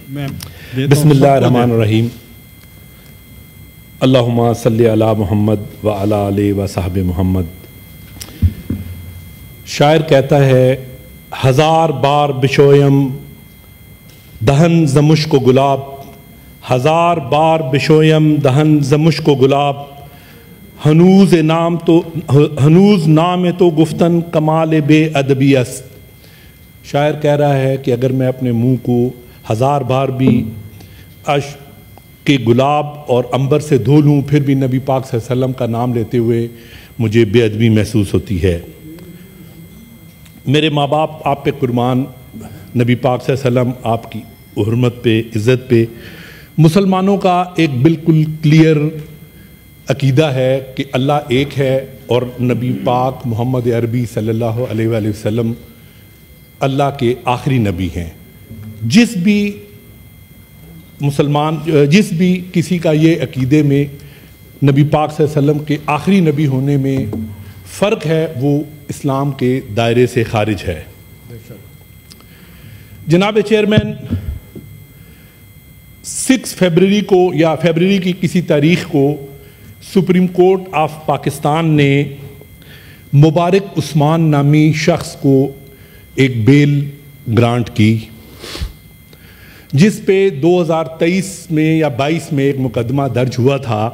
بسم اللہ الرحمن الرحیم اللہم صلی علی محمد وعلی آلہ وصحبہ محمد۔ شاعر کہتا ہے ہزار بار بشویم دہن ز مشک و گلاب، ہزار بار بشویم دہن ز مشک و گلاب، ہنوز نام تو گفتن کمال بے ادبی است۔ شاعر کہہ رہا ہے کہ اگر میں اپنے منہ کو ہزار بار بھی اشک کے گلاب اور عنبر سے دھو لوں پھر بھی نبی پاک صلی اللہ علیہ وسلم کا نام لیتے ہوئے مجھے بے ادبی محسوس ہوتی ہے۔ میرے ماں باپ آپ پہ قربان، نبی پاک صلی اللہ علیہ وسلم آپ کی حرمت پہ، عزت پہ۔ مسلمانوں کا ایک بالکل کلیئر عقیدہ ہے کہ اللہ ایک ہے اور نبی پاک محمد عربی صلی اللہ علیہ وآلہ وسلم اللہ کے آخری نبی ہیں۔ جس بھی کسی کا یہ عقیدے میں نبی پاک صلی اللہ علیہ وسلم کے آخری نبی ہونے میں فرق ہے، وہ اسلام کے دائرے سے خارج ہے۔ جناب چیئرمین، 6 فروری کو یا فروری کی کسی تاریخ کو سپریم کورٹ آف پاکستان نے مبارک عثمان نامی شخص کو ایک بیل گرانٹ کی، جس پہ 2023 میں یا 22 میں ایک مقدمہ درج ہوا تھا۔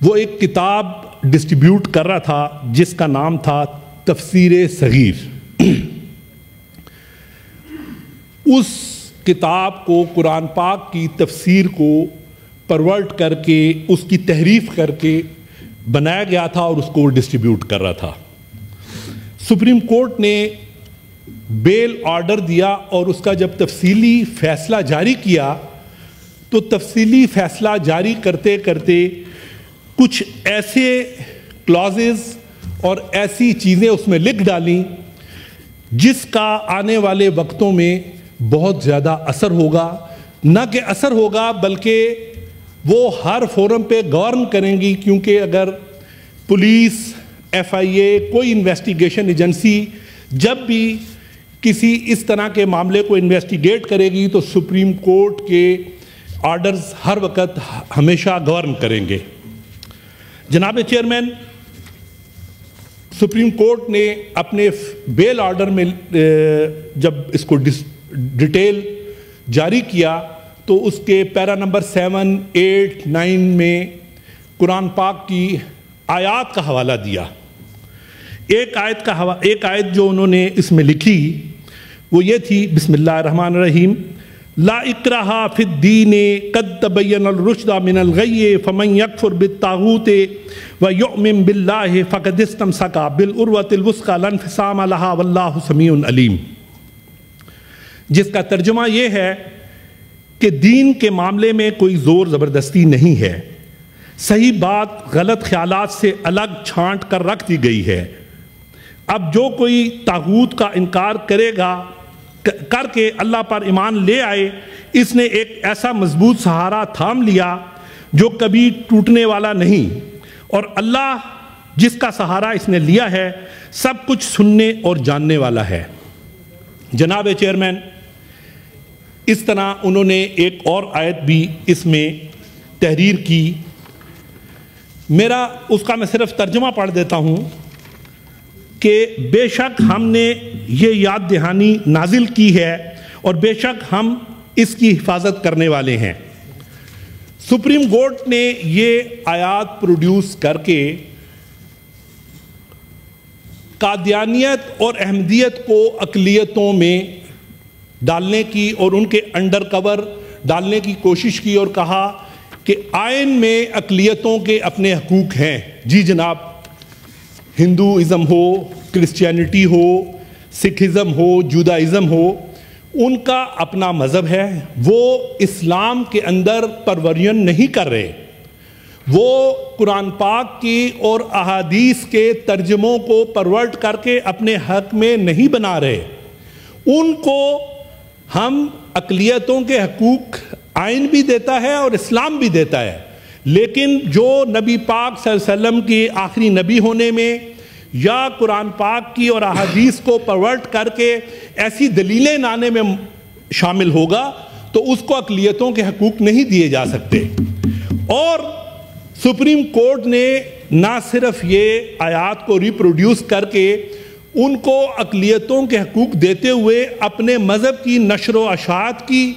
وہ ایک کتاب ڈسٹریبیوٹ کر رہا تھا جس کا نام تھا تفسیر صغیر۔ اس کتاب کو قرآن پاک کی تفسیر کو پرورٹ کر کے، اس کی تحریف کر کے بنایا گیا تھا اور اس کو ڈسٹریبیوٹ کر رہا تھا۔ سپریم کورٹ نے بیل آرڈر دیا اور اس کا جب تفصیلی فیصلہ جاری کیا تو تفصیلی فیصلہ جاری کرتے کرتے کچھ ایسے کلازز اور ایسی چیزیں اس میں لکھ ڈالیں جس کا آنے والے وقتوں میں بہت زیادہ اثر ہوگا۔ نہ کہ اثر ہوگا بلکہ وہ ہر فورم پہ گورن کریں گی، کیونکہ اگر پولیس، FIA، کوئی انویسٹیگیشن ایجنسی جب بھی کسی اس طرح کے معاملے کو انویسٹیگیٹ کرے گی تو سپریم کورٹ کے آرڈرز ہر وقت ہمیشہ گورن کریں گے۔ جناب چیئرمین، سپریم کورٹ نے اپنے بیل آرڈر میں جب اس کو ڈیٹیل جاری کیا تو اس کے پیرا نمبر 7، 8، 9 میں قرآن پاک کی آیات کا حوالہ دیا۔ ایک آیت جو انہوں نے اس میں لکھی وہ یہ تھی، بسم اللہ الرحمن الرحیم، لا اکراہ فی الدین قد تبین الرشد من الغی فمن یکفر بالطاغوت ویؤمن باللہ فقد استمسک بالعروۃ الوثقی لا انفصام لہا واللہ سمیع علیم، جس کا ترجمہ یہ ہے کہ دین کے معاملے میں کوئی زور زبردستی نہیں ہے، صحیح بات غلط خیالات سے الگ چھانٹ کر رکھ دی گئی ہے۔ اب جو کوئی طاغوت کا انکار کرے گا، کر کے اللہ پر ایمان لے آئے، اس نے ایک ایسا مضبوط سہارا تھام لیا جو کبھی ٹوٹنے والا نہیں، اور اللہ جس کا سہارا اس نے لیا ہے سب کچھ سننے اور جاننے والا ہے۔ جناب چیئرمین، اس طرح انہوں نے ایک اور آیت بھی اس میں تحریر کی، اس کا میں صرف ترجمہ پڑھ دیتا ہوں کہ بے شک ہم نے یہ یاد دہانی نازل کی ہے اور بے شک ہم اس کی حفاظت کرنے والے ہیں۔ سپریم کورٹ نے یہ آیات پروڈیوس کر کے قادیانیت اور احمدیت کو اقلیتوں میں ڈالنے کی اور ان کے انڈر کور ڈالنے کی کوشش کی اور کہا کہ آئین میں اقلیتوں کے اپنے حقوق ہیں۔ جی جناب، ہندوازم ہو، کرسچینٹی ہو، سکھزم ہو، جودائزم ہو، ان کا اپنا مذہب ہے، وہ اسلام کے اندر پرورین نہیں کر رہے، وہ قرآن پاک کی اور احادیث کے ترجموں کو پرورٹ کر کے اپنے حق میں نہیں بنا رہے۔ ان کو ہم اقلیتوں کے حقوق آئین بھی دیتا ہے اور اسلام بھی دیتا ہے، لیکن جو نبی پاک صلی اللہ علیہ وسلم کی آخری نبی ہونے میں یا قرآن پاک کی اور احادیث کو پرورٹ کر کے ایسی دلیلیں لانے میں شامل ہوگا تو اس کو اقلیتوں کے حقوق نہیں دیے جا سکتے. اور سپریم کورٹ نے نہ صرف یہ آیات کو ریپروڈیوس کر کے ان کو اقلیتوں کے حقوق دیتے ہوئے اپنے مذہب کی نشر و اشاعت کی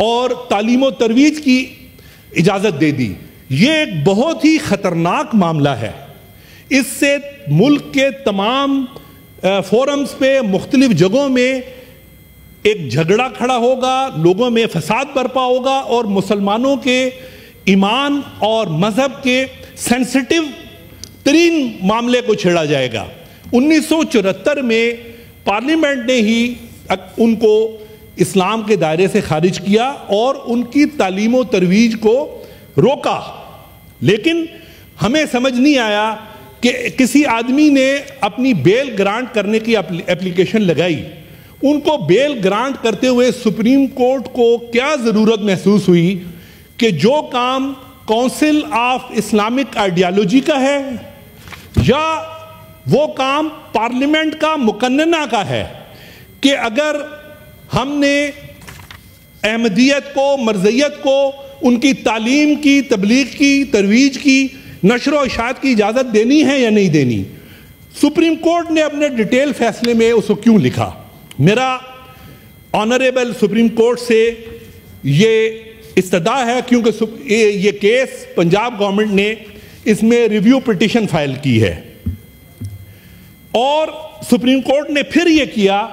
اور تعلیم و ترویج کی اجازت دے دی. یہ ایک بہت ہی خطرناک معاملہ ہے. اس سے ملک کے تمام فورمز پہ مختلف جگہوں میں ایک جھگڑا کھڑا ہوگا, لوگوں میں فساد برپا ہوگا اور مسلمانوں کے ایمان اور مذہب کے سینسٹیو ترین معاملے کو چھیڑا جائے گا. 1974 میں پارلیمنٹ نے ہی ان کو اسلام کے دائرے سے خارج کیا اور ان کی تعلیم و ترویج کو روکا. لیکن ہمیں سمجھ نہیں آیا کہ کسی آدمی نے اپنی بیل گرانٹ کرنے کی اپلیکیشن لگائی. ان کو بیل گرانٹ کرتے ہوئے سپریم کورٹ کو کیا ضرورت محسوس ہوئی کہ جو کام کونسل آف اسلامک آئیڈیالوجی کا ہے یا وہ کام پارلیمنٹ کا مقننہ کا ہے کہ اگر ہم نے احمدیت کو, مرزیت کو, ان کی تعلیم کی, تبلیغ کی, ترویج کی, نشر و اشاعت کی اجازت دینی ہے یا نہیں دینی. سپریم کورٹ نے اپنے ڈیٹیل فیصلے میں اس کو کیوں لکھا. میرا آنریبل سپریم کورٹ سے یہ استدعا ہے کیونکہ یہ کیس پنجاب گورنمنٹ نے اس میں ریویو پٹیشن فائل کی ہے اور سپریم کورٹ نے پھر یہ کیا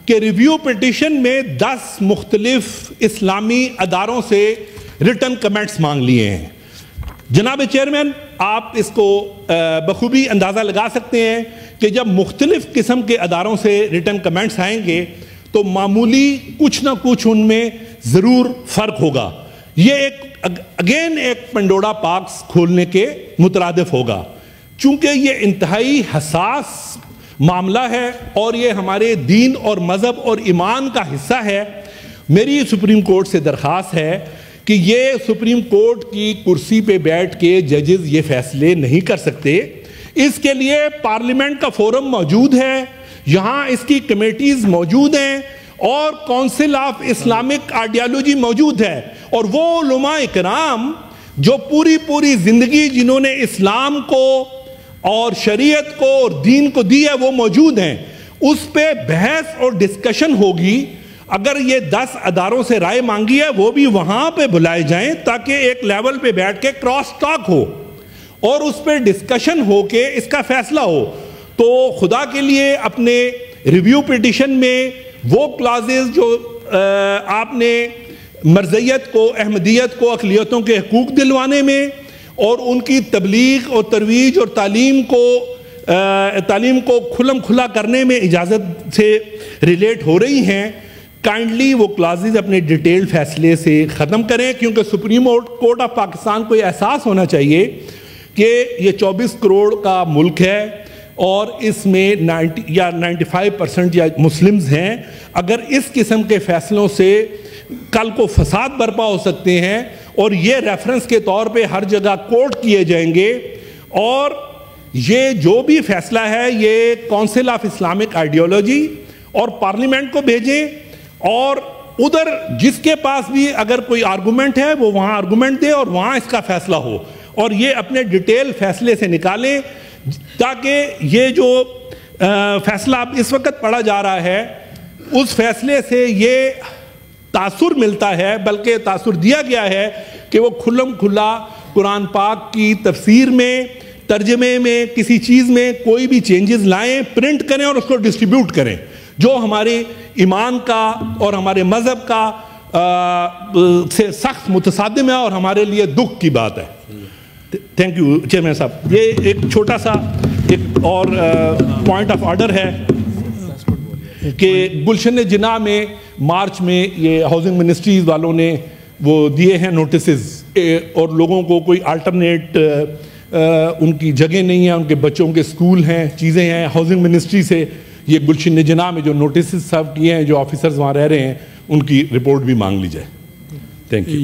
کہ ریویو پٹیشن میں 10 مختلف اسلامی اداروں سے ریٹن کمنٹس مانگ لیے ہیں. جناب چیئرمین, آپ اس کو بخوبی اندازہ لگا سکتے ہیں کہ جب مختلف قسم کے اداروں سے ریٹن کمنٹس آئیں گے تو معمولی کچھ نہ کچھ ان میں ضرور فرق ہوگا. یہ ایک پنڈورا باکس کھولنے کے مترادف ہوگا. چونکہ یہ انتہائی حساس معاملہ ہے اور یہ ہمارے دین اور مذہب اور ایمان کا حصہ ہے, میری سپریم کورٹ سے درخواست ہے کہ یہ سپریم کورٹ کی کرسی پہ بیٹھ کے ججز یہ فیصلے نہیں کر سکتے. اس کے لیے پارلیمنٹ کا فورم موجود ہے, یہاں اس کی کمیٹیز موجود ہیں اور کونسل آف اسلامک آئیڈیالوجی موجود ہے, اور وہ علماء اکرام جو پوری زندگی جنہوں نے اسلام کو اور شریعت کو اور دین کو دی ہے وہ موجود ہیں. اس پہ بحث اور ڈسکشن ہوگی. اگر یہ 10 اداروں سے رائے مانگی ہے وہ بھی وہاں پہ بلائے جائیں تاکہ ایک لیول پہ بیٹھ کے کراس ٹاک ہو اور اس پہ ڈسکشن ہو کے اس کا فیصلہ ہو. تو خدا کے لیے اپنے ریویو پٹیشن میں وہ کلازز جو آپ نے مرزیت کو, احمدیت کو اقلیتوں کے حقوق دلوانے میں اور ان کی تبلیغ اور ترویج اور تعلیم کو کھلم کھلا کرنے میں اجازت سے ریلیٹ ہو رہی ہیں, کائنڈلی وہ کلازز اپنے ڈیٹیل فیصلے سے ختم کریں, کیونکہ سپریم کورٹ آف پاکستان کو یہ احساس ہونا چاہیے کہ یہ 24 کروڑ کا ملک ہے اور اس میں 95% یا مسلمز ہیں. اگر اس قسم کے فیصلوں سے کل کو فساد برپا ہو سکتے ہیں اور یہ ریفرنس کے طور پہ ہر جگہ کوٹ کیے جائیں گے, اور یہ جو بھی فیصلہ ہے یہ کونسل آف اسلامک آئیڈیالوجی اور پارلیمنٹ کو بھیجیں, اور ادھر جس کے پاس بھی اگر کوئی آرگومنٹ ہے وہ وہاں آرگومنٹ دے اور وہاں اس کا فیصلہ ہو, اور یہ اپنے ڈیٹیل فیصلے سے نکالیں تاکہ یہ جو فیصلہ اس وقت پڑھا جا رہا ہے اس فیصلے سے یہ تاثر ملتا ہے, بلکہ تاثر دیا گیا ہے کہ وہ کھلم کھلا قرآن پاک کی تفسیر میں, ترجمے میں, کسی چیز میں کوئی بھی چینجز لائیں, پرنٹ کریں اور اس کو ڈسٹریبیوٹ کریں, جو ہمارے ایمان کا اور ہمارے مذہب کا سے سخت متصادم ہے اور ہمارے لیے دکھ کی بات ہے. تھینک یو چیئرمین صاحب. یہ ایک چھوٹا سا ایک اور پوائنٹ آف آرڈر ہے کہ گلشن جناح میں مارچ میں یہ ہاؤسنگ منسٹریز والوں نے وہ دیے ہیں نوٹسز, اور لوگوں کو کوئی الٹرنیٹ ان کی جگہ نہیں ہے, ان کے بچوں کے سکول ہیں, چیزیں ہیں, ہاؤسنگ منسٹری سے یہ گلشن جناح میں جو نوٹسز سرو کیے ہیں جو آفیسرز وہاں رہ رہے ہیں ان کی رپورٹ بھی مانگ لی جائے. Thank you.